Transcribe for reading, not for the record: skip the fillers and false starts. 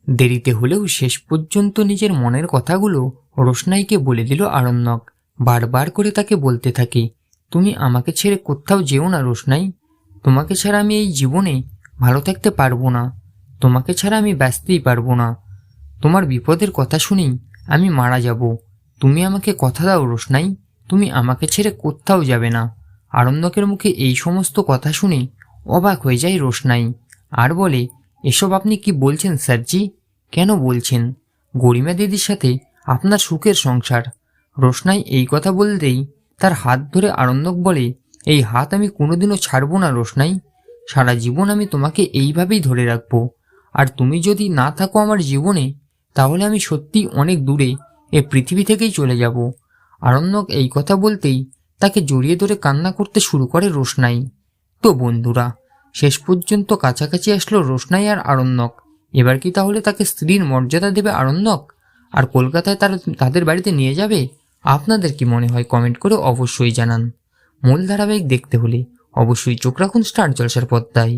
দেরিতে হলেও শেষ পর্যন্ত নিজের মনের কথাগুলো রোশনাইকে বলে দিল আরণ্যক। বারবার করে তাকে বলতে থাকে, তুমি আমাকে ছেড়ে কোথাও যেও না রোশনাই, তোমাকে ছাড়া আমি এই জীবনে ভালো থাকতে পারবো না, তোমাকে ছাড়া আমি বাঁচতেই পারবো না, তোমার বিপদের কথা শুনেই আমি মারা যাব, তুমি আমাকে কথা দাও রোশনাই, তুমি আমাকে ছেড়ে কোথাও যাবে না। আরণ্যকের মুখে এই সমস্ত কথা শুনে অবাক হয়ে যায় রোশনাই, আর বলে, এসব আপনি কি বলছেন স্যারজি? কেন বলছেন? গরিমা দিদির সাথে আপনার সুখের সংসার। রোশনাই এই কথা বলতেই তার হাত ধরে আরণ্যক বলে, এই হাত আমি কোনোদিনও ছাড়বো না রোশনাই, সারা জীবন আমি তোমাকে এইভাবেই ধরে রাখবো, আর তুমি যদি না থাকো আমার জীবনে তাহলে আমি সত্যিই অনেক দূরে এ পৃথিবী থেকেই চলে যাব। আরণ্যক এই কথা বলতেই তাকে জড়িয়ে ধরে কান্না করতে শুরু করে রোশনাই। তো বন্ধুরা, শেষ পর্যন্ত কাছাকাছি আসলো রোশনাই আর আরণ্যক। এবার কি তাহলে তাকে স্ত্রীর মর্যাদা দেবে আরণ্যক আর কলকাতায় তাদের বাড়িতে নিয়ে যাবে? আপনাদের কি মনে হয় কমেন্ট করে অবশ্যই জানান। মূল ধারাবাহিক দেখতে হলে অবশ্যই চোখ রাখুন স্টার জলসার পর্দায়।